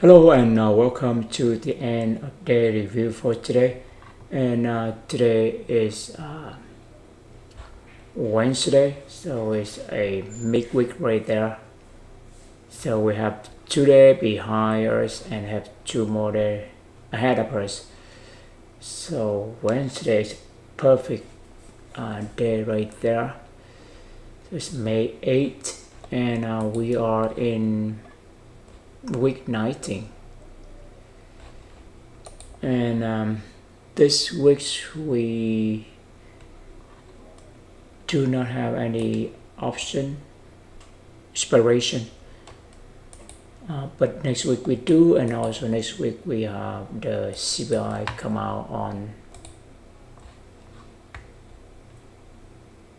Hello and welcome to the end of day review for today. And today is Wednesday, so it's a midweek right there. So we have 2 days behind us and have 2 more days ahead of us. So Wednesday is perfect day right there. So it's May 8th, and we are in week 19. And this week we do not have any option expiration, but next week we do, and also next week we have the CPI come out on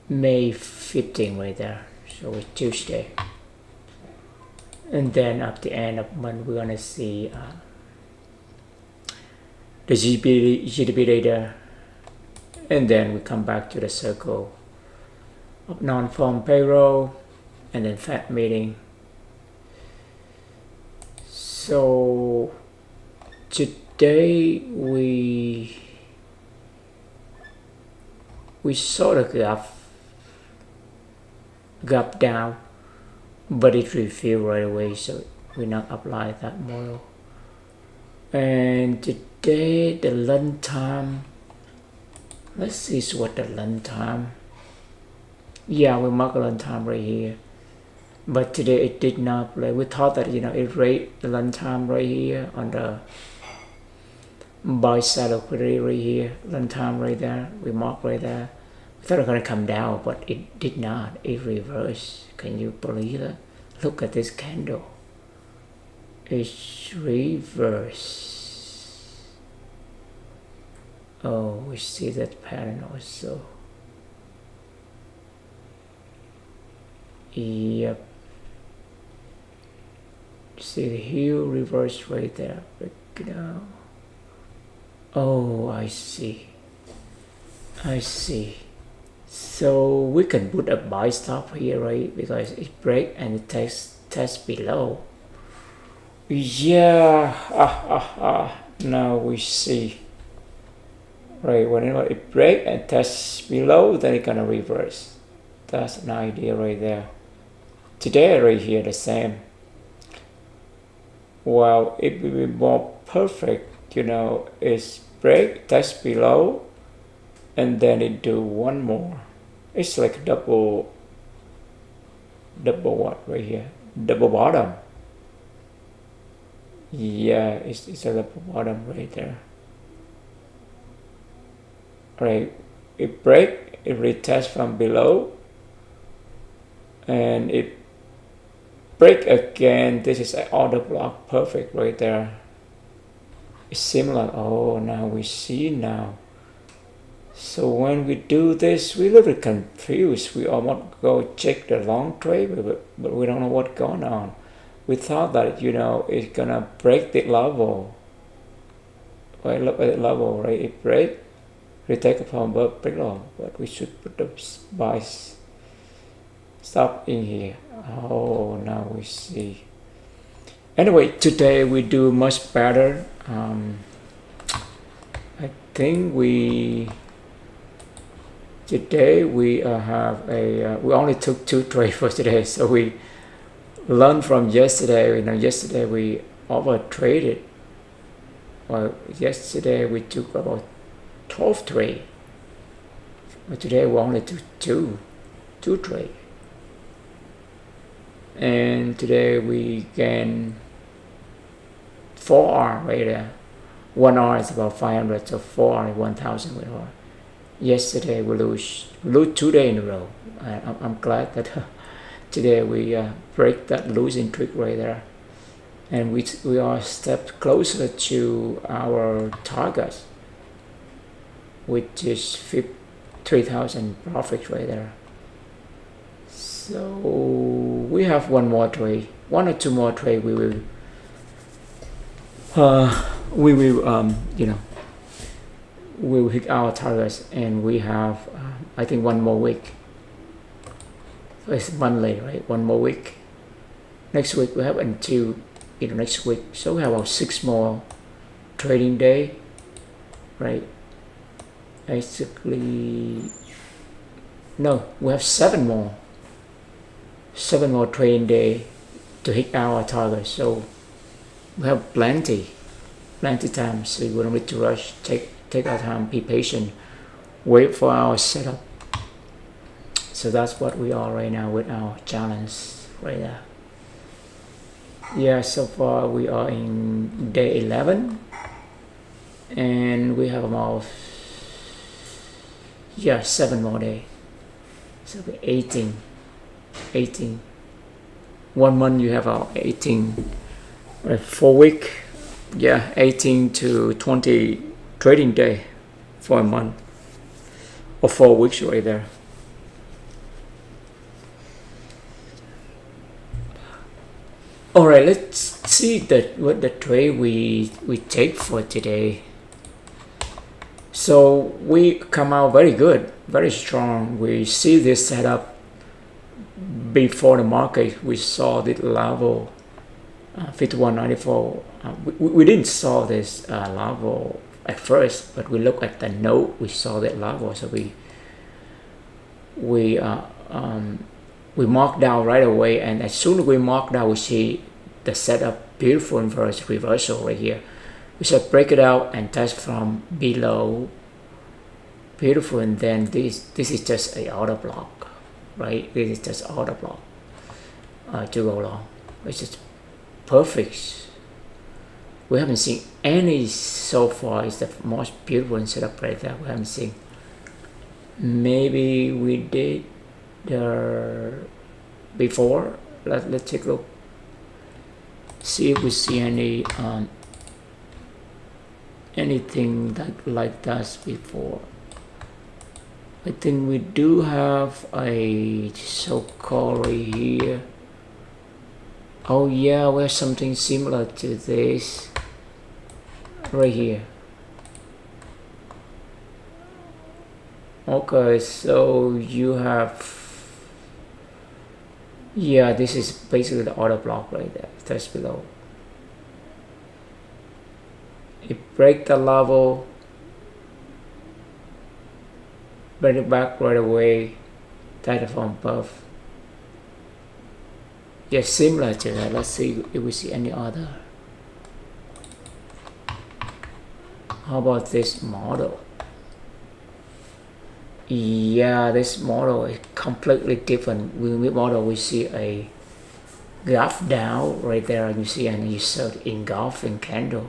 May 15 right there, so it's Tuesday. And then at the end of the month we're gonna see the GDP data, and then we come back to the circle of non-farm payroll and then Fed meeting. So today we saw the gap down, but it refilled right away, so we not apply that model. And today the lunch time, let's see what the lunch time. Yeah, we mark lunch time right here, but today it did not play. We thought that it rate the lunch time right here on the buy side liquidity right here, lunch time right there. We mark right there. We thought it was gonna come down, but it did not. It reversed. Can you believe that? Look at this candle. It's reverse. Oh, we see that pattern also. Yep. See the heel reverse right there. Break it out. Oh, I see. So we can put a buy stop here, right? Because it break and it test below. Yeah. Now we see. Right, whenever it break and tests below, then it's gonna reverse. That's an idea right there. Today right here the same. Well, it will be more perfect, it's break, test below, and then it do one more. It's like double what right here? Double bottom. Yeah, it's a double bottom right there. Right, it break, it retest from below, and it break again. This is an order block, perfect right there. It's similar. Oh, now we see now. So when we do this, we a little bit confused. We almost go check the long trade, but we don't know what's going on. We thought that it's gonna break the level. Right, look at the level, right? It break, retake from above, break level, but we should put the buy stop in here. Oh, now we see. Anyway, today we do much better. I think today we have we only took 2 trades for today, so we learned from yesterday. Yesterday we over traded. Well, yesterday we took about 12 trades, but today we only took two trades. And today we gain 4R right there. 1R is about 500, so 4R is 1,000 with R. Yesterday we lose 2 days in a row. I'm glad that today we break that losing trick right there, and we are a step closer to our target, which is 3,000 profit right there. So we have one or 2 more trade. We will we will hit our targets, and we have I think 1 more week. So it's monthly, right? 1 more week. Next week we have until in the next week. So we have about 6 more trading day, right? Basically, no, we have 7 more trading day to hit our target. So we have plenty time. So we don't need to rush. Take our time, be patient, wait for our setup. So that's what we are right now with our challenge right there. Yeah, so far we are in day 11, and we have about 7 more days. So 18. 1 month you have about 18. 4 week, 18 to 20 trading day for a month, or 4 weeks right there. All right, let's see what the trade we take for today. So we come out very good, very strong. We see this setup before the market. We saw the level 51.94. We didn't saw this level at first, but we look at the note. We saw that level, so we marked down right away, and as soon as we mark down, we see the setup beautiful inverse reversal right here. We should break it out and test from below, beautiful, and then this is just a order block, right? This is just order block to go long, which is perfect. We haven't seen any so far. It's the most beautiful setup right there. We haven't seen. Maybe we did before. Let's take a look. See if we see any anything that like that before. I think we do have a so-called right here. Oh yeah, we have something similar to this right here. Okay, so you have, this is basically the order block right there, just below. It break the level, bring it back right away, tighter from above. Yeah, similar to that. Let's see if we see any other. How about this model? Yeah, this model is completely different. With this model, we see a graph down right there, and you see an insert engulfing candle.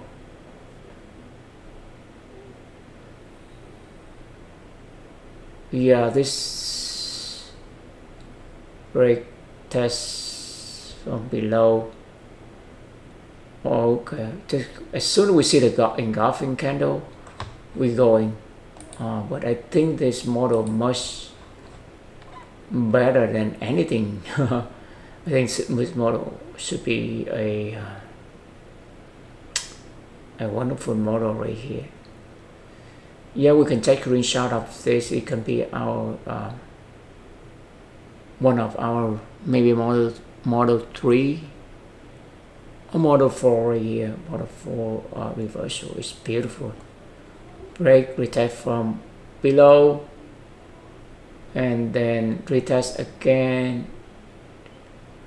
Yeah, this break test from below. Okay, as soon as we see the engulfing candle, we're going. But I think this model much better than anything. I think this model should be a wonderful model right here. Yeah, we can take a screenshot of this. It can be our one of our maybe model 3 or model 4 here. Model 4 reversal is beautiful. Break, retest from below, and then retest again,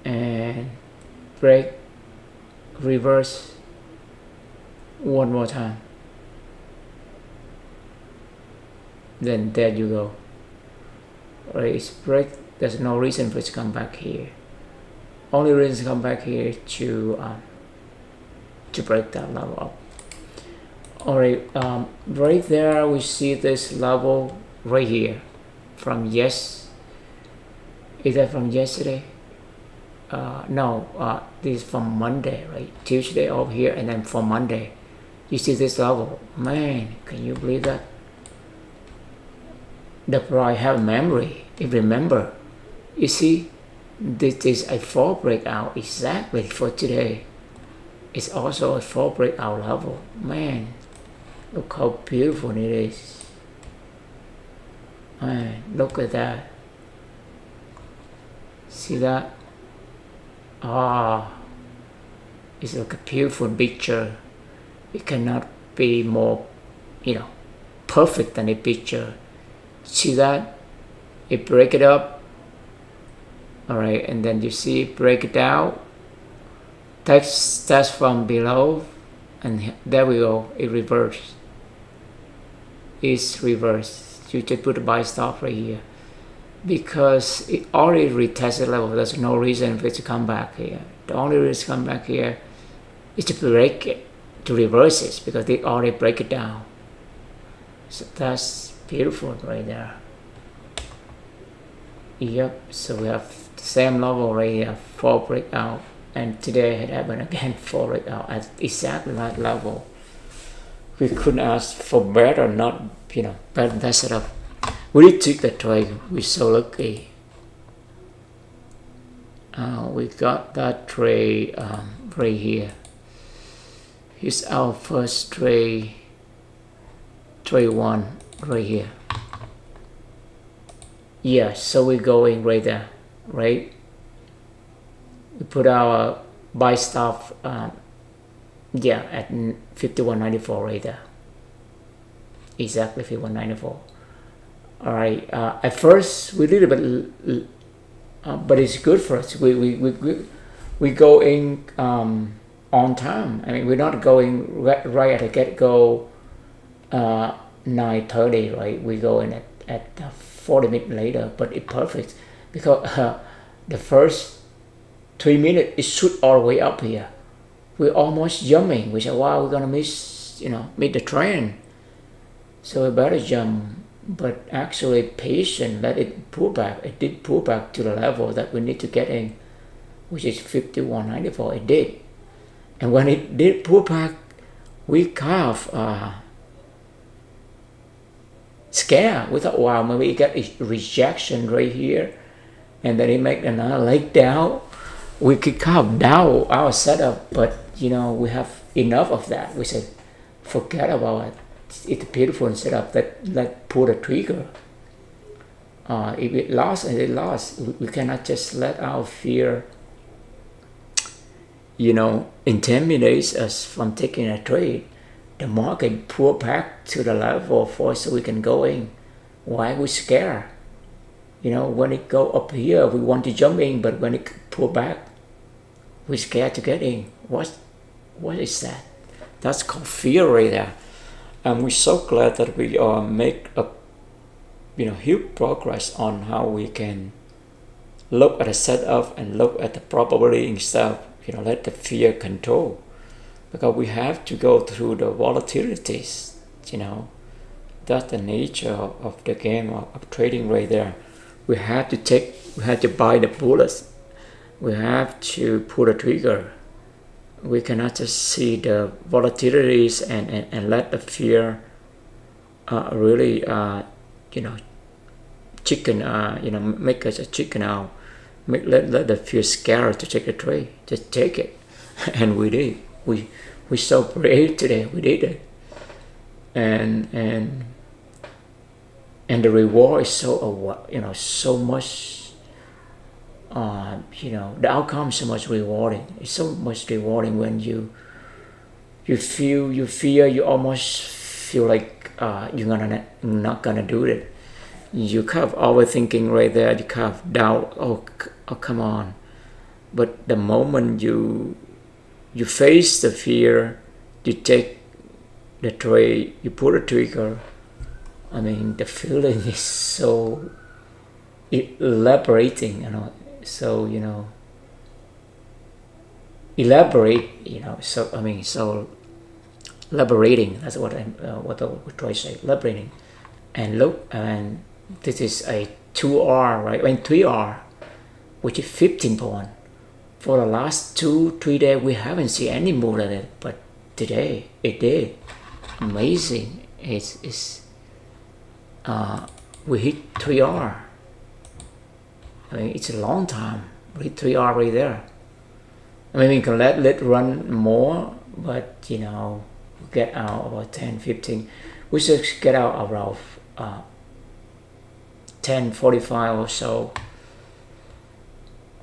and break, reverse one more time. Then there you go. Right, it's break. There's no reason for it to come back here. Only reason to come back here to break that level up. Alright, right there we see this level right here from is that from yesterday? No, this is from Monday, right? Tuesday over here, and then from Monday you see this level. Man, can you believe that? The price have memory. If remember, you see, this is a 4 breakout exactly for today. It's also a 4 breakout level. Man, look how beautiful it is. Man, look at that. See that? It's like a beautiful picture. It cannot be more, perfect than a picture. See that? It break it up. All right, and then you see it break it down. Text from below, and there we go. It reversed. It's reversed. You just put a buy stop right here because it already retested level. There's no reason for it to come back here. The only reason to come back here is to break it, to reverse it, because they already break it down. So that's beautiful right there. Yep, so we have the same level right here, 4 breakout, and today it happened again, 4 breakout at exactly that level. We couldn't ask for better, not better than that setup. We did take the trade. We're so lucky. We got that trade right here. Here's our first trade 1 right here. Yeah, so we're going right there, right? We put our buy stop at 51.94 right there. Exactly 51.94. All right. At first we did a bit, but it's good for us. We go in on time. I mean, we're not going right at the get go 9:30. Right, we go in at 40 minutes later, but it's perfect because the first 3 minutes it shoot all the way up here. We're almost jumping. We said, wow, we're gonna miss the trend, so we better jump. But actually patient, let it pull back. It did pull back to the level that we need to get in, which is 51.94. It did, and when it did pull back, we kind of scared. We thought, wow, maybe it got a rejection right here, and then it make another leg down. We could kind of doubt our setup, but we have enough of that. We said, forget about it. It's a beautiful setup. Let pull the trigger. If it lost, and it lost, we cannot just let our fear, intimidate us from taking a trade. The market pull back to the level for us so we can go in. Why we scared? When it go up here, we want to jump in, but when it pull back, we're scared to get in. What is that? That's called fear right there. And we're so glad that we make a huge progress on how we can look at the setup and look at the probability instead of let the fear control, because we have to go through the volatilities. That's the nature of the game of trading right there. We have to buy the bullets. We have to pull the trigger. We cannot just see the volatilities and let the fear really chicken make us a chicken out. Let the fear scare to take the trade. Just take it. And we did. We so brave today. We did it. And the reward is so much. The outcome is so much rewarding. It's so much rewarding when you feel you fear. You almost feel like you're not gonna do it. You kind of overthinking right there. You kind of doubt. Oh, come on! But the moment you face the fear, you take the trade. You pull the trigger. I mean, the feeling is so elaborating. So elaborate. So liberating. That's what I would try to say. Liberating. And look, and this is a 2R, right? 3R, which is 15 point. For the last 2-3 days, we haven't seen any move like it, but today it did. Amazing. We hit 3R. I mean, it's a long time. We hit 3R right there. I mean, we can let it run more, but get out about 10-15. We should get out around 10:45 or so.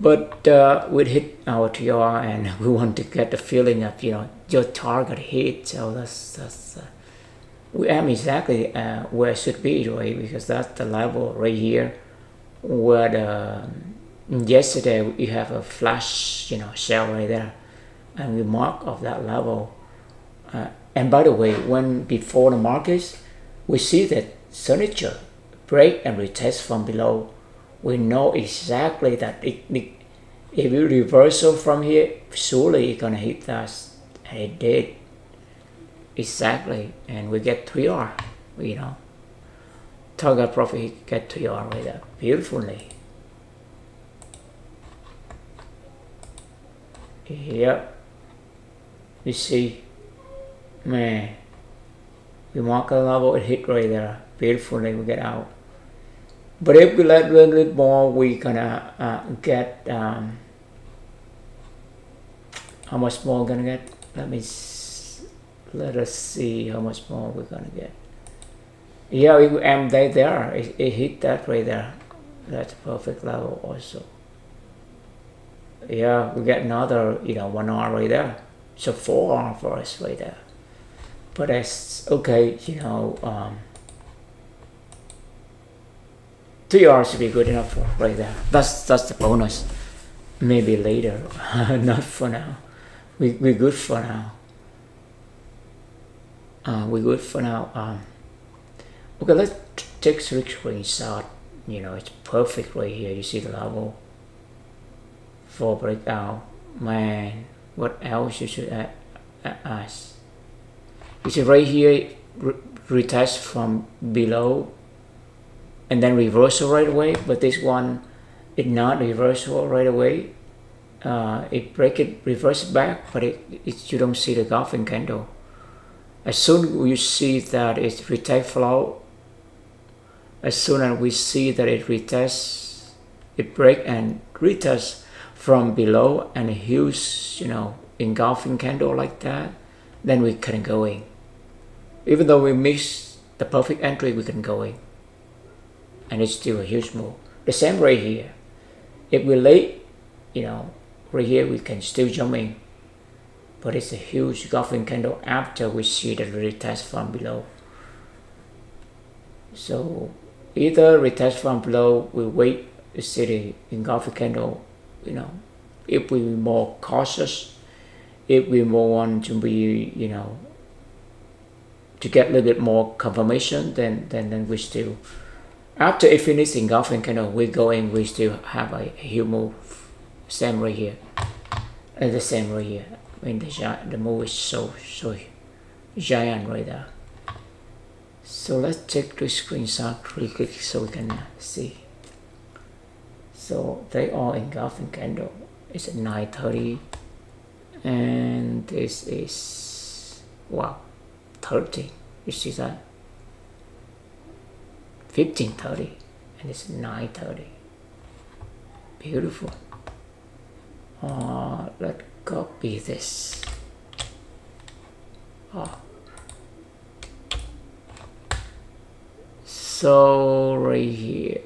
But we hit our TR and we want to get the feeling of, your target hit. So that's we am exactly where it should be, right? Because that's the level right here where yesterday you have a flash, sell right there, and we mark of that level. And by the way, when before the markets, we see that signature break and retest from below, we know exactly that if you reversal from here, surely it's gonna hit us, and it did exactly, and we get 3R, target profit get 3R right there, beautifully. Yep, you see, man, we mark a level, it hit right there, beautifully, we get out. But if we let a little bit more, we gonna get how much more gonna get? Let us see how much more we're gonna get. Yeah, there. It hit that right there. That's a perfect level also. Yeah, we get another 1R right there. So 4R for us right there. But that's okay. 3R should be good enough for right there. That's the bonus. Maybe later, not for now. We're good for now. We're good for now. Okay, let's take screenshot. It's perfect right here. You see the level for breakout. Man, what else you should ask? You see right here, retest from below, and then reversal right away. But this one, it not reversal right away. It break it, reverse it back, but you don't see the golfing candle. As soon as you see that it's retest flow, as soon as we see that it retests, it break and retest from below and a huge, engulfing candle like that, then we can go in. Even though we miss the perfect entry, we can go in. And it's still a huge move. The same right here. If we late, right here we can still jump in. But it's a huge golfing candle after we see the retest from below. So either retest from below, we wait to see the engulfing candle, if we're more cautious, if we more want to be, to get a little bit more confirmation, then we still, after it finishes engulfing candle, we go in, we still have a huge move. Same right here. And the same right here. The move is so giant right there. So let's take the screenshot really quick so we can see. So they are engulfing candle. It's at 9:30, and this is 30. You see that? 15:30, and it's 9:30. Beautiful. Let's copy this. So right here.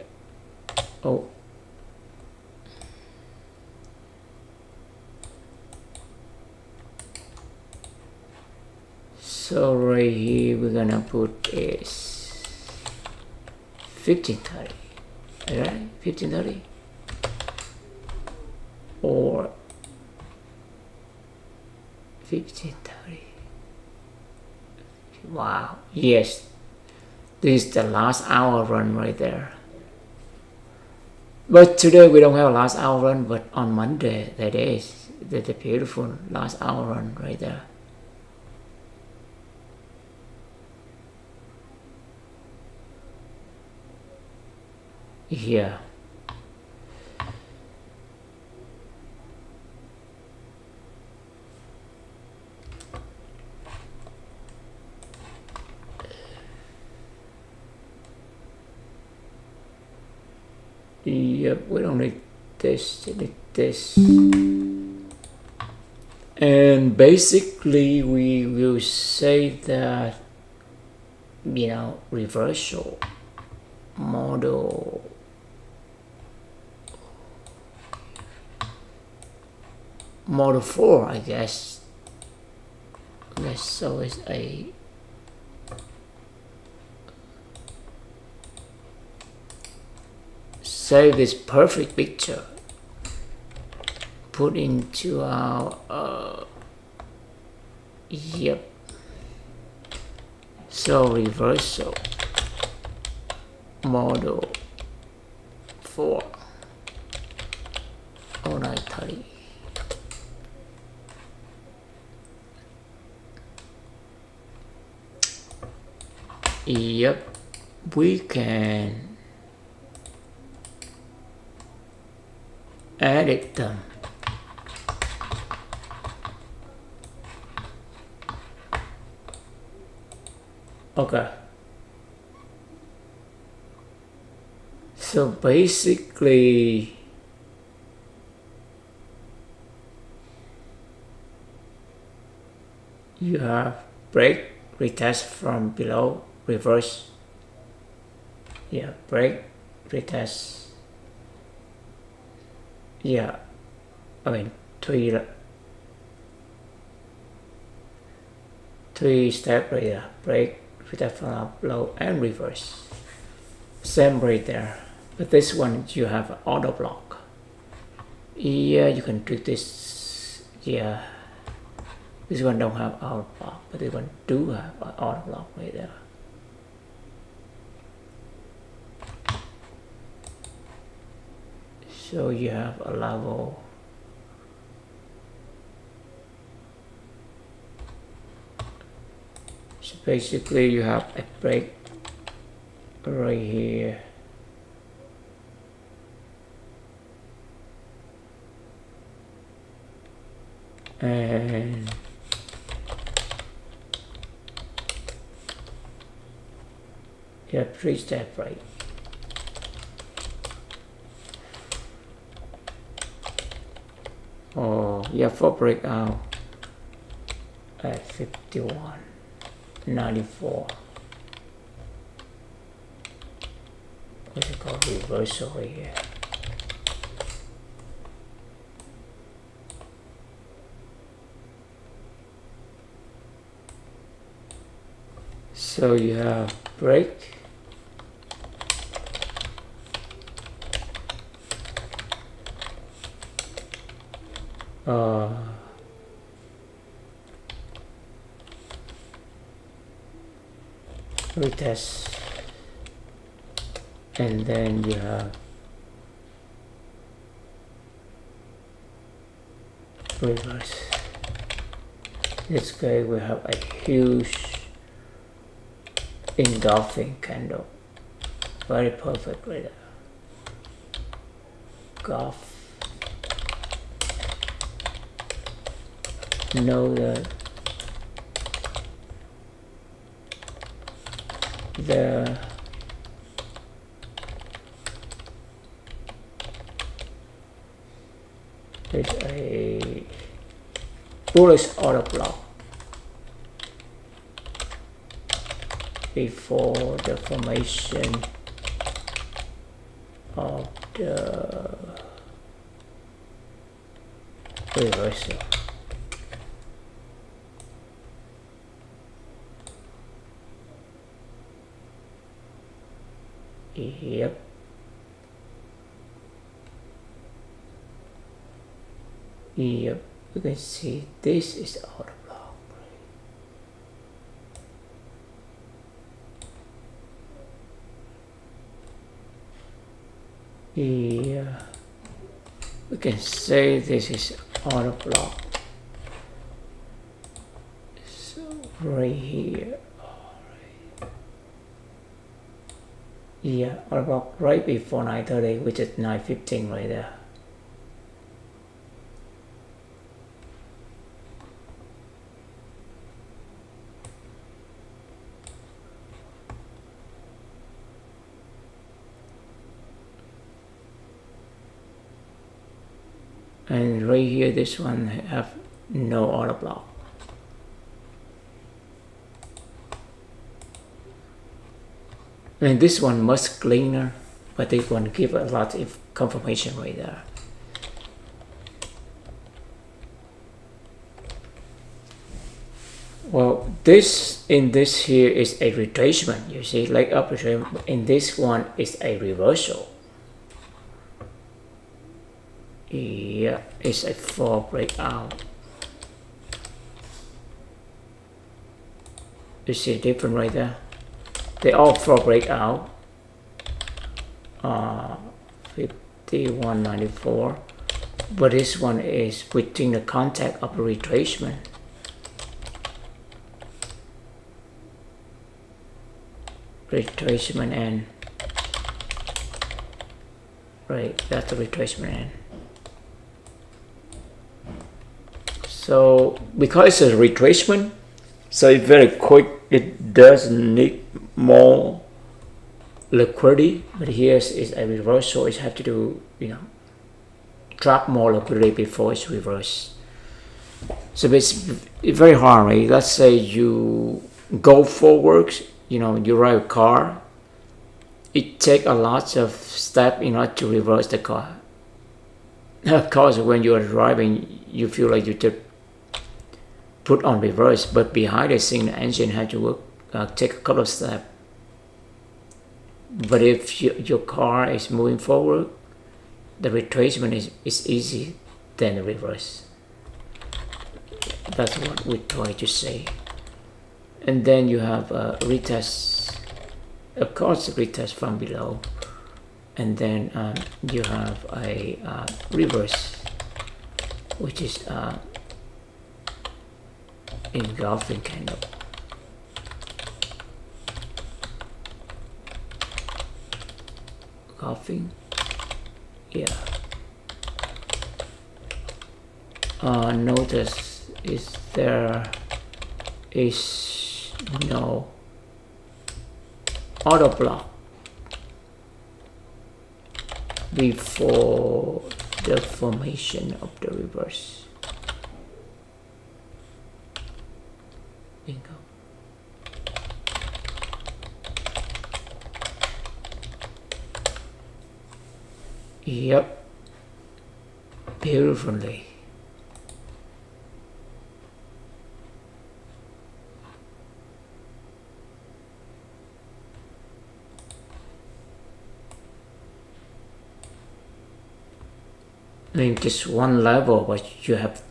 So right here we're gonna put is 15:30. Alright, 15:30 or 15:30. Wow, yes, this is the last hour run right there. But today we don't have a last hour run, but on Monday that is the beautiful last hour run right there. Yeah. Yep, we don't need this, need this. And basically we will say that, reversal model model 4, I guess. Let's show it a save this perfect picture, put into our yep. So reversal model 4 0930. Yep, we can edit them. Okay. So basically, you have break, retest from below, reverse. Yeah, break, retest. Yeah, I mean three step right there. Break, retest from up, low, and reverse. Same right there. But this one you have auto block. Yeah, you can do this. Yeah, this one don't have auto block, but this one do have auto block right there. So you have a level. So basically you have a break right here. And you have 3 step right. Oh, you have 4 breakout at 51, 94. What's it called? Reversal right here. So you have break, retest, and then you have reverse. This guy will have a huge engulfing candle, very perfect right there. Golf. Know that there's a bullish order block before the formation of the reversal. Yep. Yep, you can see this is order block. Yeah, we can say this is order block. So right here. Yeah, order block right before 9:30, which is 9:15 right there. And right here, this one have no order block. And this one much cleaner, but this one give a lot of confirmation right there. Well, this in this here is a retracement. You see, leg up retracement. In this one is a reversal. Yeah, it's a 4 breakout. You see different right there. They all 4 breakout. 5194. But this one is within the contact of a retracement. Retracement end. Right, that's the retracement end. So because it's a retracement, so it's very quick. It doesn't need more liquidity, but here is a reversal. It have to do, drop more liquidity before it's reversed. So it's very hard, right? Let's say you go forward, you drive a car. It takes a lot of steps in order to reverse the car. Of course, when you are driving, you feel like you just put on reverse, but behind the scene, the engine had to work, take a couple of steps. But if your car is moving forward, the retracement is easy than the reverse. That's what we try to say. And then you have a retest, of course, retest from below. And then you have a reverse, which is engulfing candle. Engulfing, yeah. Notice there is no auto block before the formation of the reverse. Bingo. Yep, beautifully. I mean, just one level, but you have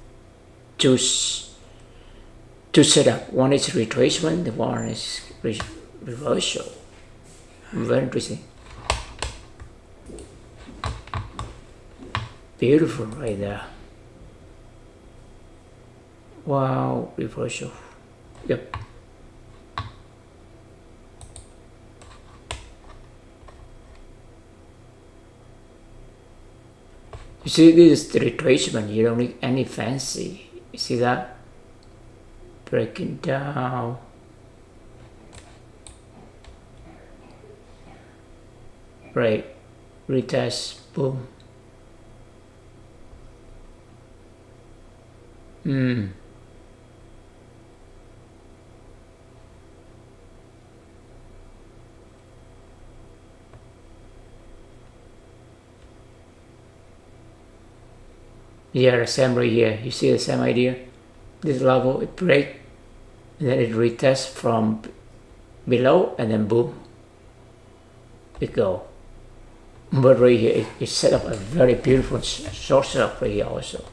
two setup. One is retracement, the one is reversal. Very interesting. Beautiful right there. Wow, reversal. Yep. You see, this is the retracement. You don't need any fancy. You see that? Breaking down. Right. Retest. Boom. Yeah, the same right here. You see the same idea? This level, it break, and then it retests from below, and then boom, it go. But right here, it set up a very beautiful short setup right here also.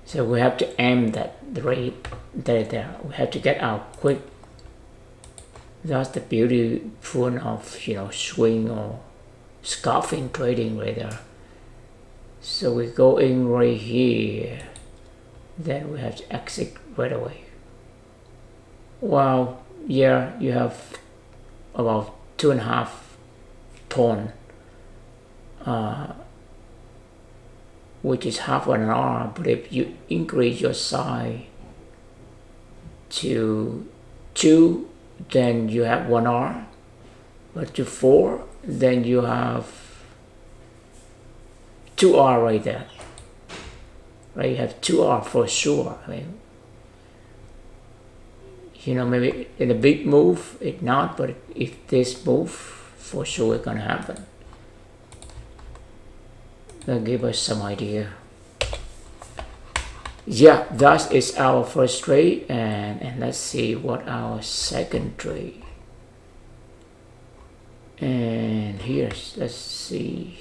So we have to aim that right there. We have to get out quick. That's the beautiful of swing or scarfing trading right there. So we go in right here, then we have to exit right away. Wow, yeah, you have about 2.5 ton, which is half an hour. But if you increase your size to 2, then you have 1 hour. But to 4, then you have 2 hours right there. Right, you have 2 hours for sure. I mean, maybe in a big move, it not, but if this move, for sure it's gonna happen. That'll give us some idea. Yeah, that is our first trade, and let's see what our second trade. And here, let's see.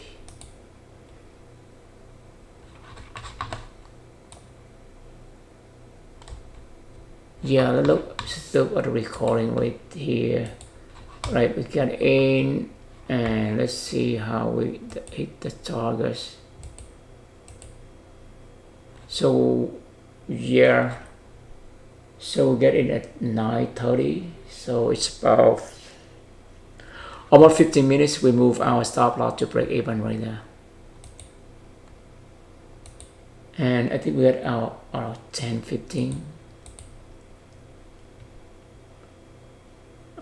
Yeah, look at the recording right here. Right, we can aim, and let's see how we hit the targets. So yeah, so we get in at 9:30. So it's about almost 15 minutes. We move our stop loss to break even right now. And I think we got our 10-15.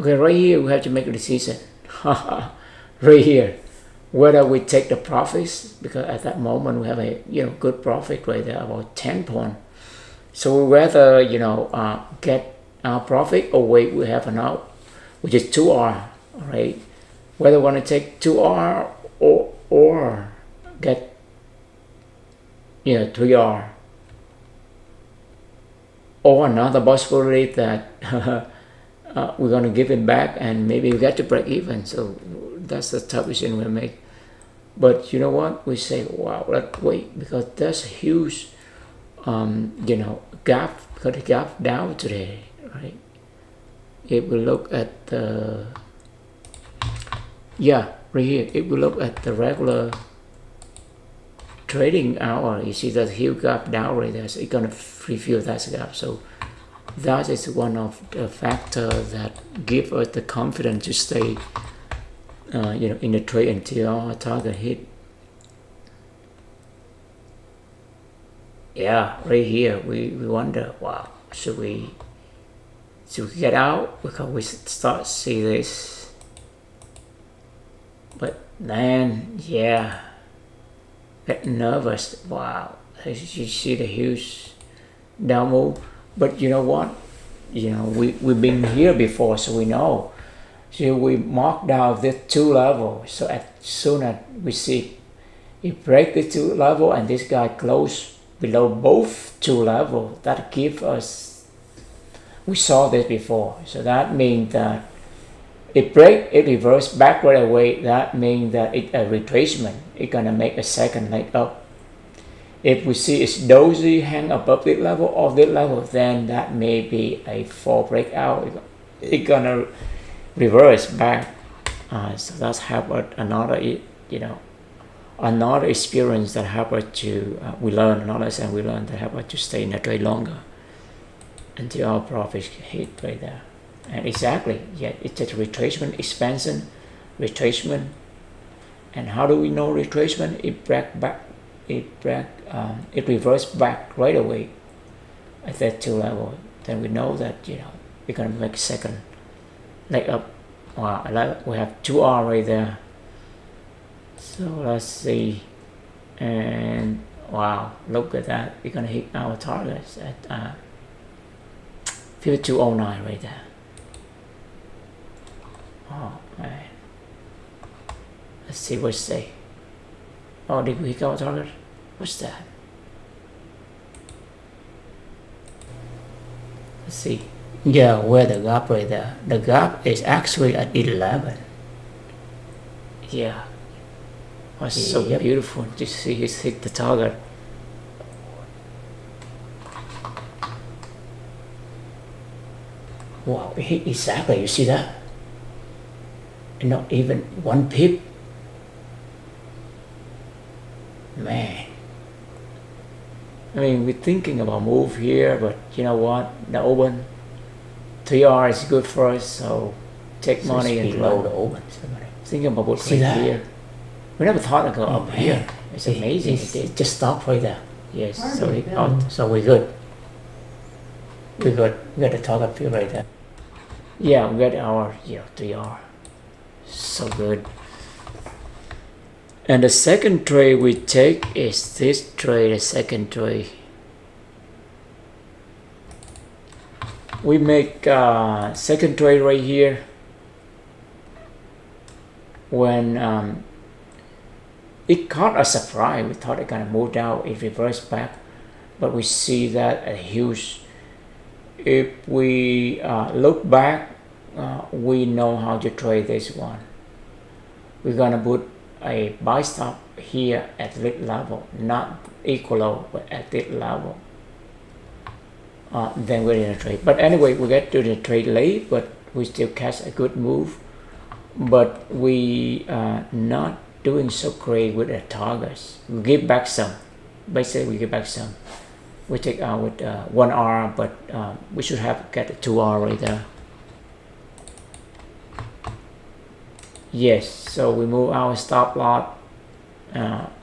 Okay, right here we have to make a decision. Right here, whether we take the profits, because at that moment we have a good profit right there, about 10 points. So whether get our profit or wait, we have an out, which is 2R. All right, whether we want to take 2R or get 3R, or another possibility that we're going to give it back and maybe we get to break even. So that's the tough decision we make. But you know what, we say, wow, let's wait, because there's a huge gap, got a gap down today, right? If we look at the right here, if we look at the regular trading hour, you see that huge gap down right there, so it's gonna refill that gap. So that is one of the factors that give us the confidence to stay in the trade until our target hit. Yeah, right here we wonder, wow, should we get out because we start see this? But then get nervous. Wow, you see the huge down move. But you know what? We've been here before, so we know. So we mark down this 2 level. So as soon as we see it break the 2 level and this guy close below both 2 level, that give us, we saw this before. So that means that it break, it reverse back right away. That means that it's a retracement. It's gonna make a second leg up. If we see it's dozy hang above this level or this level, then that may be a fall breakout. It's gonna reverse back. So that's help another experience that help us to we learn another lesson we learn that help us to stay in the trade longer until our profit hit right there. And exactly, it's a retracement, expansion, retracement. And how do we know retracement? It break back. It reversed back right away at that 2 level. Then we know that we're gonna make second leg up. Wow, we have 2R right there. So let's see, and wow, look at that. We're gonna hit our targets at 5209 right there. Oh man, let's see what it say. Oh, did we hit our target? What's that? Let's see. Yeah, where the gap right there. The gap is actually at 11. Yeah. Oh, it's so beautiful to see he's hit the target. Wow, it hit exactly, you see that? And not even 1 pip. Man. I mean, we're thinking about move here, but you know what? The open 3R is good for us, so take money and below run. the open. Thinking about what See right that? here. We never thought to go up man. here. It's amazing. It just stopped right there. Yes. So we're good. We're good. We got the target field right there. Yeah, we got our 3R. So good. And the second trade we take is this trade, the second trade. We make second trade right here when it caught a surprise. We thought it gonna move down, it reversed back, but we see that a huge. If we look back, we know how to trade this one. We're gonna put a buy stop here at this level, not equal low, but at this level. Then we're in a trade. But anyway, we get to the trade late, but we still catch a good move. But we not doing so great with the targets. We give back some. Basically, we give back some. We take out with 1R, but we should have get a 2R right there. Yes, so we move our stop loss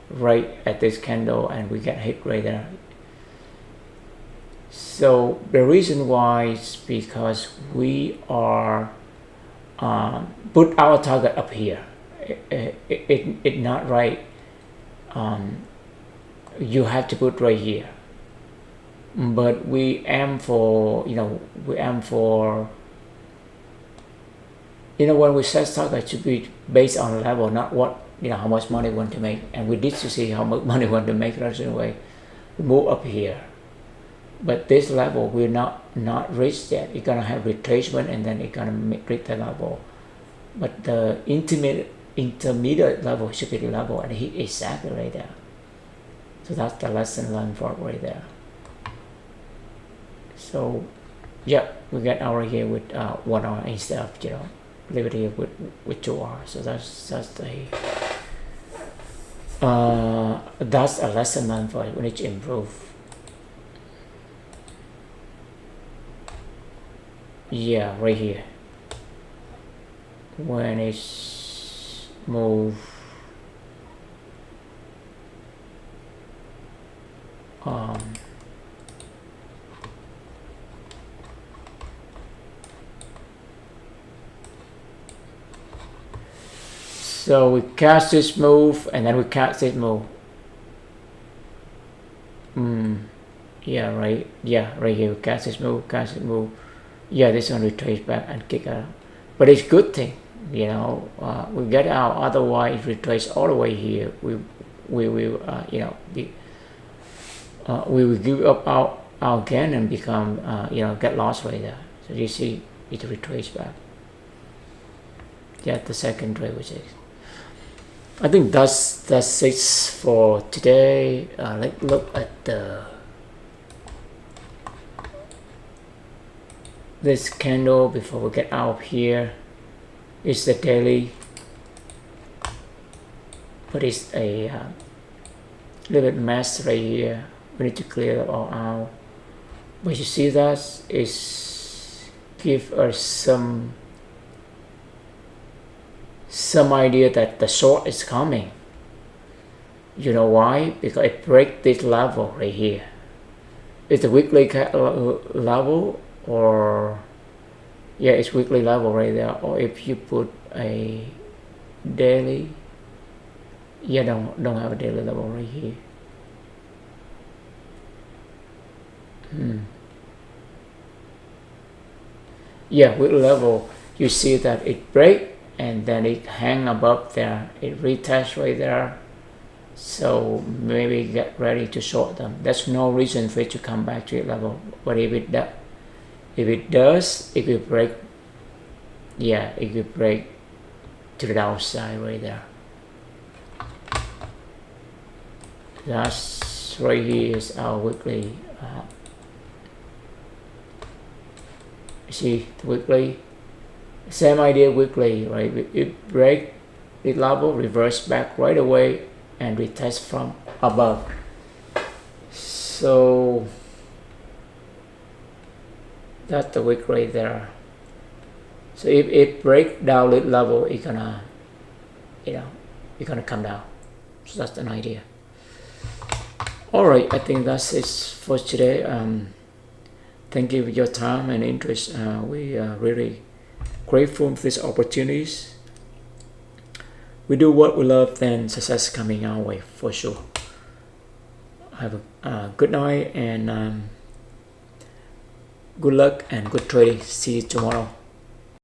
right at this candle, and we get hit right there. So the reason why is because we are put our target up here. It's not right. You have to put right here. But we aim for, when we set target to be based on level, not what, how much money we want to make. And we did to see how much money we want to make. That's the way we move up here. But this level we're not reached yet. It's gonna have retracement, and then it's gonna reach the level. But the intermediate level should be the level, and hit exactly right there. So that's the lesson learned for right there. So, yeah, we get our here with 1R instead of leave it here with 2R. So that's a lesson learned for it. We need to improve. Yeah, right here. When it's move so we catch this move, and then we catch this move. Yeah, right. Yeah, right here. We catch this move, Yeah, this one we trace back and kick out. But it's good thing, we get out. Otherwise, if we trace all the way here, we will we will give up our gain and become get lost right there. So you see it retrace back. Yeah, the second trade which is. I think that's it for today. Let's look at this candle before we get out of here. It's the daily, but it's a little bit mess right here. We need to clear it all out. But you see that is give us some idea that the short is coming. You know why? Because it breaks this level right here. It's a weekly level, or yeah, it's weekly level right there. Or if you put a daily, yeah, don't have a daily level right here. Yeah, weekly level, you see that it break and then it hang above there, it retest right there. So maybe get ready to short them. There's no reason for it to come back to it level. But if it does, it will break. Yeah, it will break to the downside right there. That's right here is our weekly. See the weekly, same idea weekly, right? It break the level, reverse back right away, and retest from above. So that's the week right there. So if it break down the level, it's gonna, it's gonna come down. So that's an idea. All right, I think that's it for today. Thank you for your time and interest. We are really grateful for these opportunities. We do what we love, then success coming our way for sure. Have a good night, and good luck and good trading. See you tomorrow.